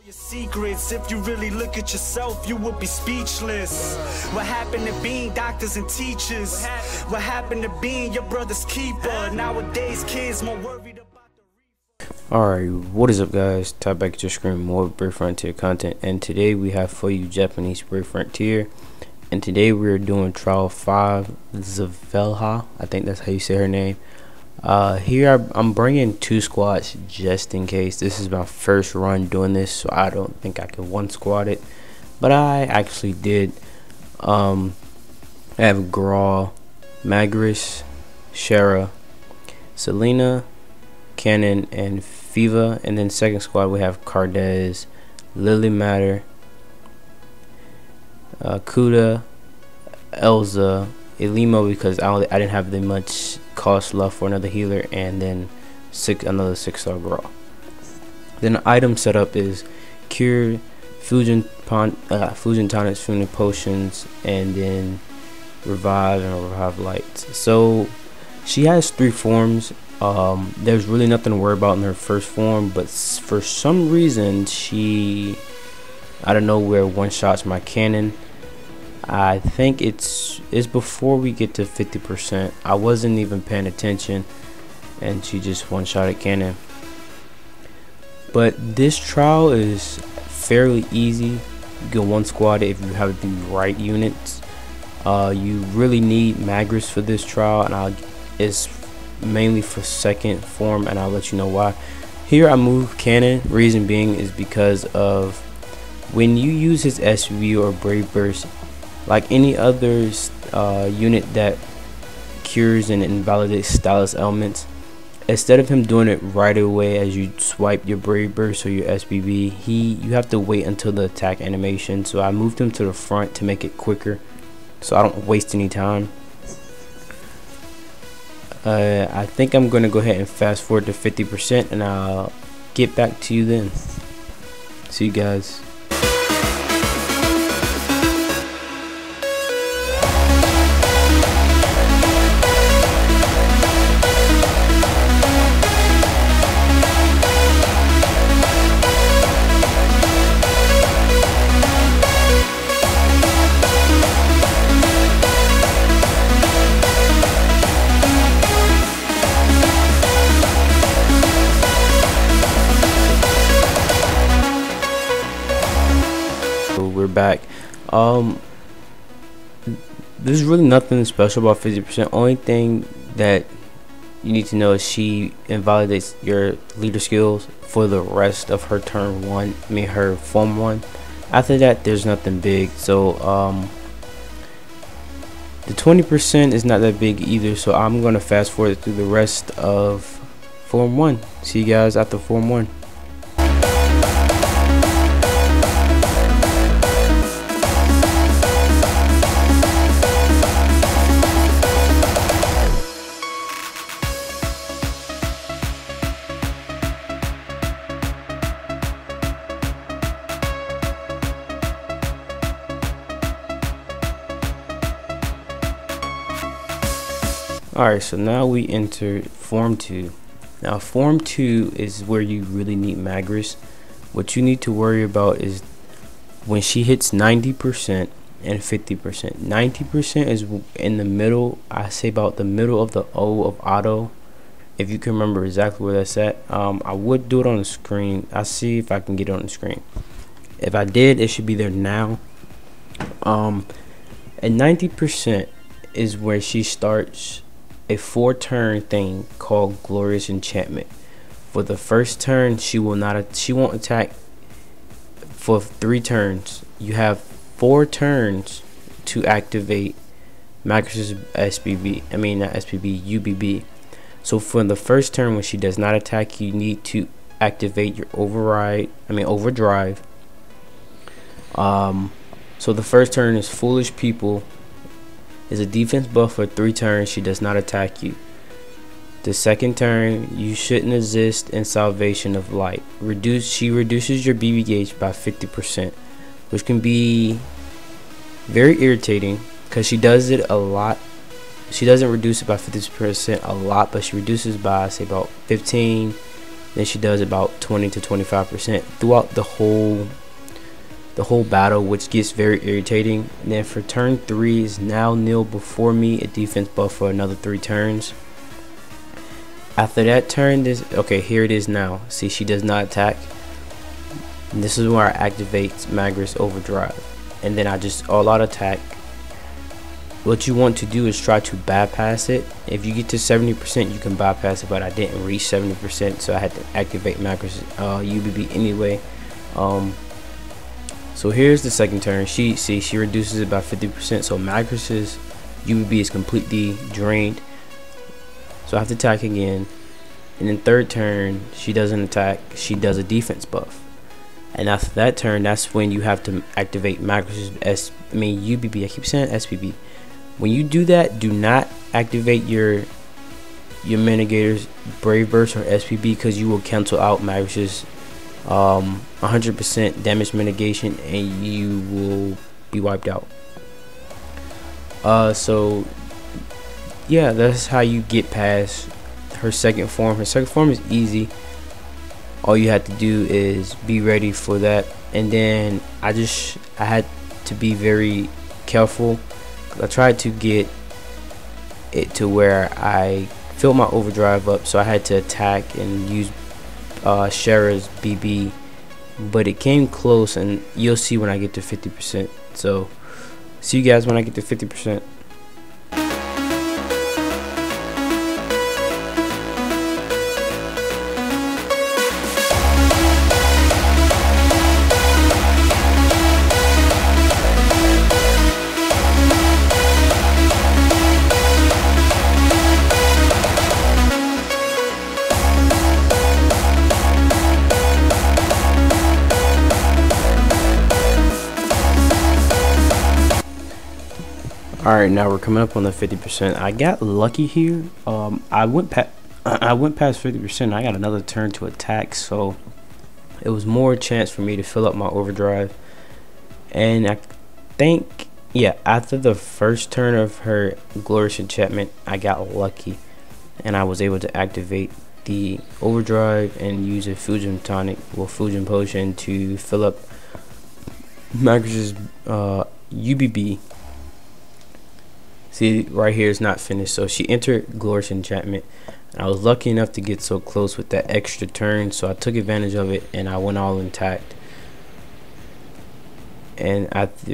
Your secrets, if you really look at yourself, you would be speechless. What happened to being doctors and teachers? What happened to being your brother's keeper? Nowadays kids more worried about the Alright, what is up guys? Tap back at your screen, more Brave Frontier content, and today we have for you Japanese Brave Frontier, and today we are doing trial 5, Zevalhua, I think that's how you say her name. Here I'm bringing 2 squads just in case. This is my first run doing this, so I don't think I can one squad it, but I actually did. I have Graw, Magris, Shara, Selena, Cannon, and Fiva, and then second squad we have Cardez, Lily Matter, Kuda, Elza, Elimo, because I didn't have that much cost left for another healer, and then another 6-star Graw. Then the item setup is Cure, Fusion Tonics, Fusion Potions, and then Revive and Revive Lights. So she has 3 forms. There's really nothing to worry about in her first form, but for some reason she out of nowhere one-shots my cannon. I think it's before we get to 50%. I wasn't even paying attention, and she just one-shotted cannon. But this trial is fairly easy. You can one squad it if you have the right units. You really need Magris for this trial, and it's mainly for second form, and I'll let you know why. Here I move cannon. Reason being is because of when you use his SUV or Brave Burst, like any other unit that cures and invalidates stylus elements, instead of him doing it right away as you swipe your Brave Burst or your SBB, you have to wait until the attack animation. So I moved him to the front to make it quicker, so I don't waste any time. I think I'm gonna go ahead and fast forward to 50%, and I'll get back to you then. See you guys. We're back. There's really nothing special about 50%. Only thing that you need to know is she invalidates your leader skills for the rest of her turn 1. I mean her form 1. After that, there's nothing big. So the 20% is not that big either. So I'm gonna fast forward through the rest of form 1. See you guys after form 1. Alright, so now we enter form 2. Now form 2 is where you really need Magris. What you need to worry about is when she hits 90% and 50%. 90% is in the middle, I say about the middle of the O of auto, if you can remember exactly where that's at. I would do it on the screen. I'll see if I can get it on the screen. If I did, it should be there now. And 90% is where she starts a 4-turn thing called Glorious Enchantment. For the first turn, she won't attack for 3 turns. You have 4 turns to activate Magris's SBB. I mean not SBB, UBB. So for the first turn, when she does not attack, you need to activate your overdrive. So the first turn is Foolish People. Is a defense buff for 3 turns. She does not attack you. The second turn, you shouldn't exist in Salvation of Light. She reduces your BB gauge by 50%, which can be very irritating because she does it a lot. She doesn't reduce it by 50% a lot, but she reduces by say about 15 Then she does about 20 to 25% throughout the whole battle, which gets very irritating. And then for turn 3 is now nil before me, a defense buff for another 3 turns. After that turn, okay, here it is now. See, she does not attack. And this is where I activate Magris Overdrive, and then I just all out attack. What you want to do is try to bypass it. If you get to 70%, you can bypass it, but I didn't reach 70%, so I had to activate Magris UBB anyway. So here's the second turn. She reduces it by 50%, so Magris's UBB is completely drained. So I have to attack again, and then third turn she doesn't attack. She does a defense buff, and after that turn, that's when you have to activate Magris's UBB. I keep saying SPB. When you do that, do not activate your Mitigator's Brave Burst or SPB, because you will cancel out Magris's 100% damage mitigation, and you will be wiped out. So yeah, that's how you get past her second form. Her second form is easy. All you have to do is be ready for that. And then I had to be very careful. I tried to get it to where I filled my overdrive up, so I had to attack and use Shara's BB, but it came close, and you'll see when I get to 50%. So see you guys when I get to 50%. Alright, now we're coming up on the 50%. I got lucky here. I went past 50%. I got another turn to attack, so it was more chance for me to fill up my overdrive. And I think, yeah, after the first turn of her glorious enchantment, I got lucky, and I was able to activate the overdrive and use a fusion tonic, well, fusion potion, to fill up Magris's UBB. See, right here is not finished, so she entered glorious enchantment. I was lucky enough to get so close with that extra turn, so I took advantage of it and I went all intact. And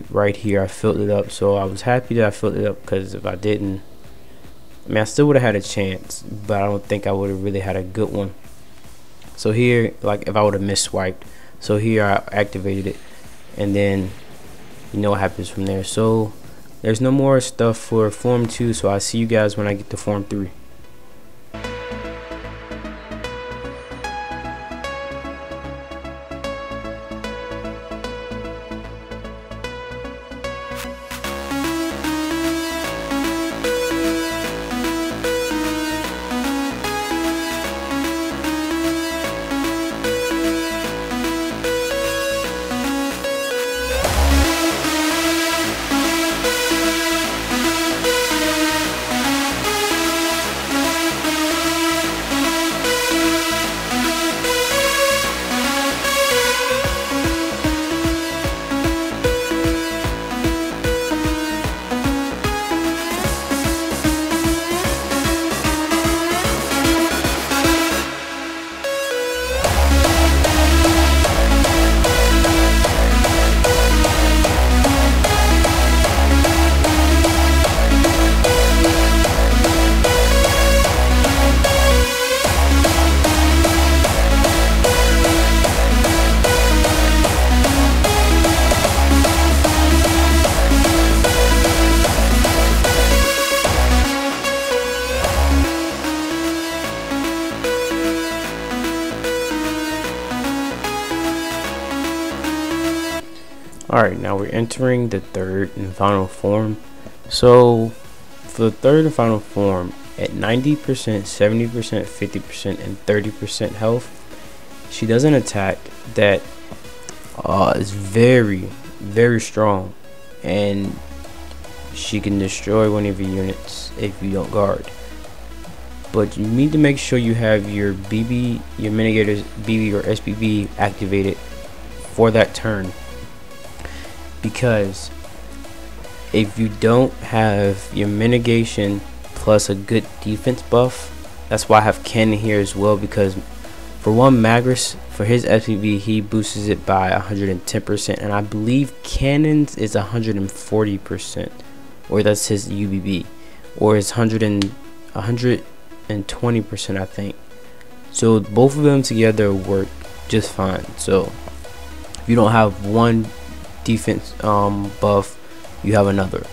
right here I filled it up, so I was happy that I filled it up, because if I didn't, I mean, I still would have had a chance, but I don't think I would have really had a good one. So here, like, if I would have misswiped, so here I activated it, and then you know what happens from there. So there's no more stuff for Form 2, so I'll see you guys when I get to Form 3. Alright, now we're entering the third and final form. So for the third and final form, at 90%, 70%, 50%, and 30% health, she does an attack that is very, very strong, and she can destroy one of your units if you don't guard. but you need to make sure you have your BB, your mitigator's BB or SBB activated for that turn, because if you don't have your mitigation plus a good defense buff, that's why I have Ken here as well, because for one, Magris, for his SBB, he boosts it by 110%, and I believe Cannon's is 140%, or that's his UBB, or it's 120%, I think. So both of them together work just fine. So if you don't have one defense buff, you have another.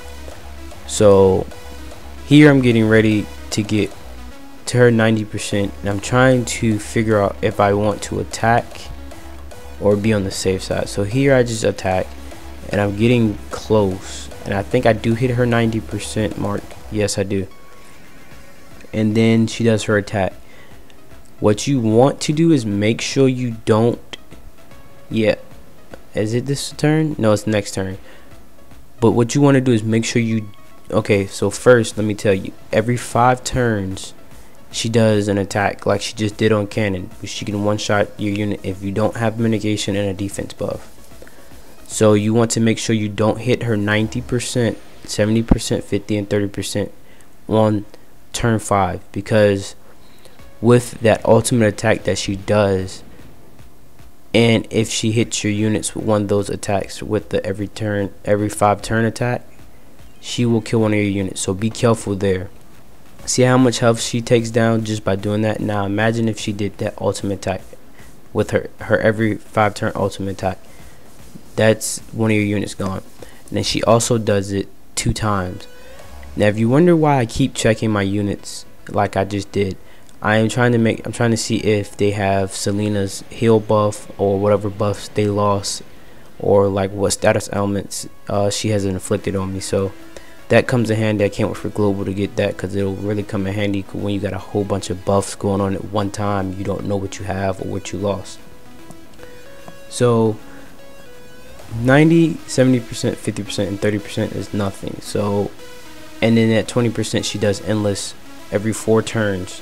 So here I'm getting ready to get to her 90%, and I'm trying to figure out if I want to attack or be on the safe side. So here I just attack, and I'm getting close, and I think I do hit her 90% mark. Yes, I do. And then she does her attack. What you want to do is make sure you don't, is it this turn? No, it's the next turn. But what you want to do is make sure you, okay, so first let me tell you, every 5 turns she does an attack like she just did on Cannon. She can one-shot your unit if you don't have mitigation and a defense buff. So you want to make sure you don't hit her 90%, 70%, 50, and 30% on turn 5, because with that ultimate attack that she does, and if she hits your units with one of those attacks with the every 5 turn attack, she will kill one of your units. So be careful there. See how much health she takes down just by doing that? Now imagine if she did that ultimate attack with her every 5 turn ultimate attack. That's one of your units gone. And then she also does it 2 times. Now if you wonder why I keep checking my units like I just did, I'm trying to see if they have Selena's heal buff or whatever buffs they lost, or like what status elements she has inflicted on me. So that comes in handy. I can't wait for Global to get that, because it'll really come in handy when you got a whole bunch of buffs going on at one time. You don't know what you have or what you lost. So 90, 70%, 50%, and 30% is nothing. So, and then at 20% she does endless every 4 turns.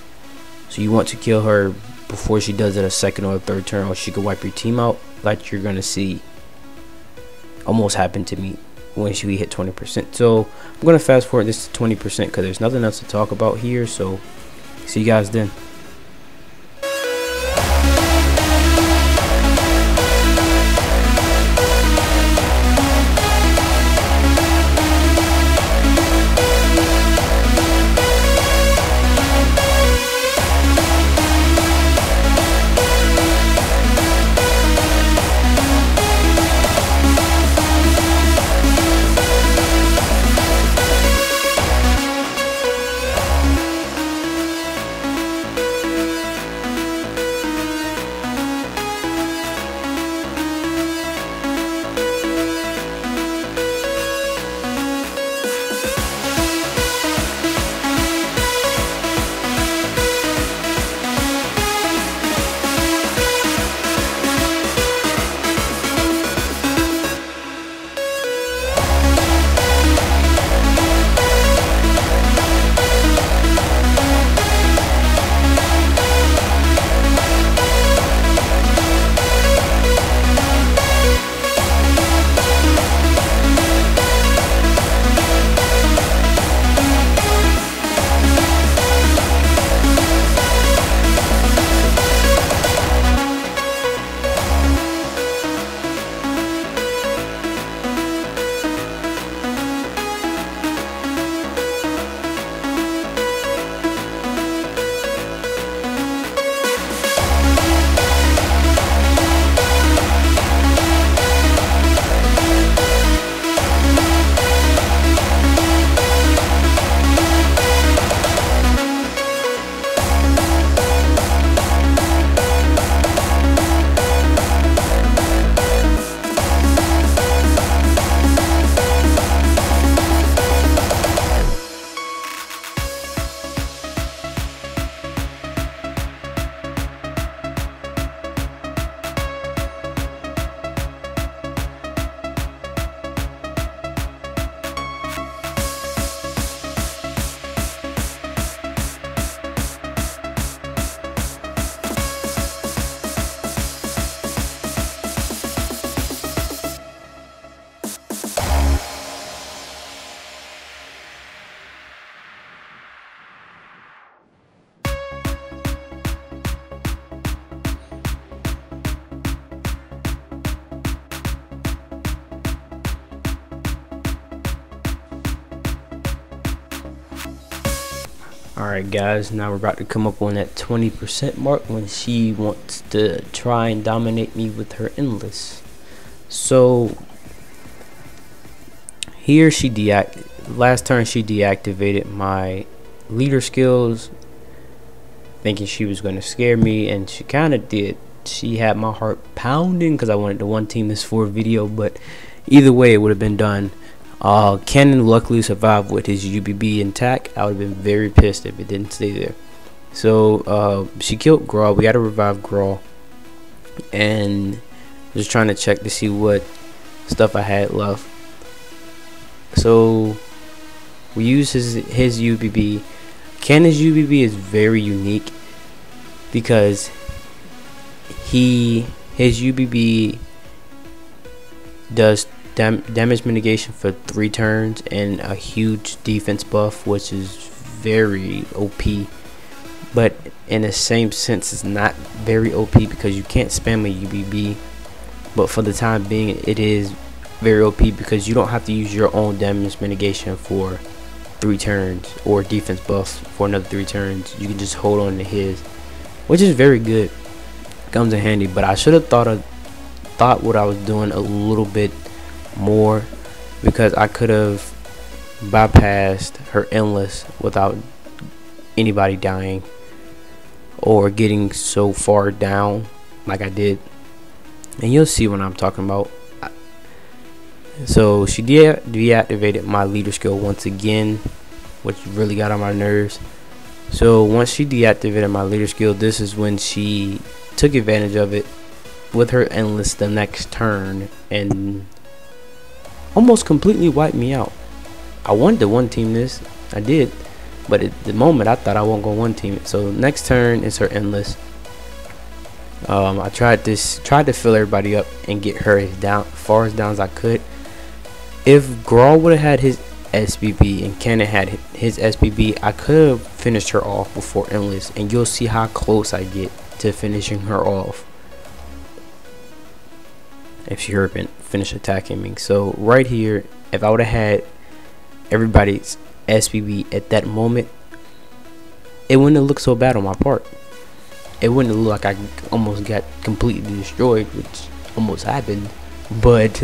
So you want to kill her before she does it a second or a third turn, or she could wipe your team out, like you're gonna see almost happen to me when she hit 20%. So I'm gonna fast forward this to 20% because there's nothing else to talk about here. So see you guys then. Alright guys, now we're about to come up on that 20% mark when she wants to try and dominate me with her endless. So here last turn she deactivated my leader skills, thinking she was going to scare me, and she kind of did. She had my heart pounding because I wanted to one team this for a video, but either way it would have been done. Cannon luckily survived with his UBB intact. I would have been very pissed if it didn't stay there. So she killed Grawl. We had to revive Grawl, and just trying to check to see what stuff I had left. So we use his UBB. Cannon's UBB is very unique because his UBB does damage mitigation for 3 turns and a huge defense buff, which is very OP. But in the same sense, it's not very OP because you can't spam a UBB. But for the time being, it is very OP because you don't have to use your own damage mitigation for 3 turns or defense buff for another 3 turns. You can just hold on to his, which is very good. Comes in handy. But I should have thought what I was doing a little bit more, because I could have bypassed her endless without anybody dying or getting so far down like I did, and you'll see what I'm talking about. So she deactivated my leader skill once again, which really got on my nerves. So once she deactivated my leader skill, this is when she took advantage of it with her endless the next turn and almost completely wiped me out. I wanted to one team this, I did, but at the moment I thought I wasn't going to one team it. So next turn is her endless. I tried to fill everybody up and get her as far as down as I could. If Grawl would have had his SBB and Cannon had his SBB, I could have finished her off before endless, and you'll see how close I get to finishing her off if she happened finish attacking me. So right here, if I would have had everybody's SBB at that moment, it wouldn't have looked so bad on my part. It wouldn't have looked like I almost got completely destroyed, which almost happened. But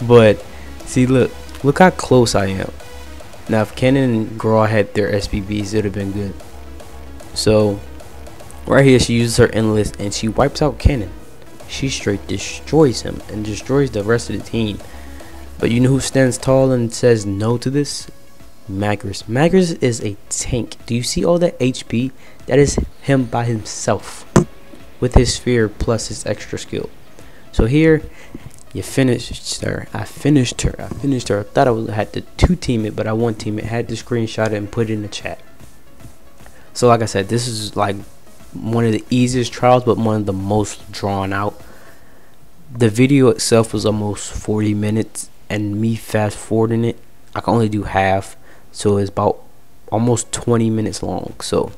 but see, look how close I am. Now if Cannon and Grawl had their SBBs, it would have been good. So right here she uses her endless and she wipes out Cannon. She straight destroys him and destroys the rest of the team. But you know who stands tall and says no to this? Magris. Magris is a tank. Do you see all that HP? That is him by himself with his sphere plus his extra skill. So here you finished her. I finished her. I thought I had to 2-team it, but I 1-team it. Had to screenshot it and put it in the chat. So like I said, this is like one of the easiest trials, but one of the most drawn out. The video itself was almost 40 minutes, and me fast forwarding it, I can only do half, so it's about almost 20 minutes long. So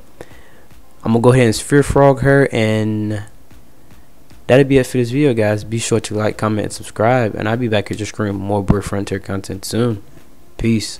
I'm gonna go ahead and sphere frog her, and that'll be it for this video, guys. Be sure to like, comment, and subscribe, and I'll be back at your screen with more Brave Frontier content soon. Peace.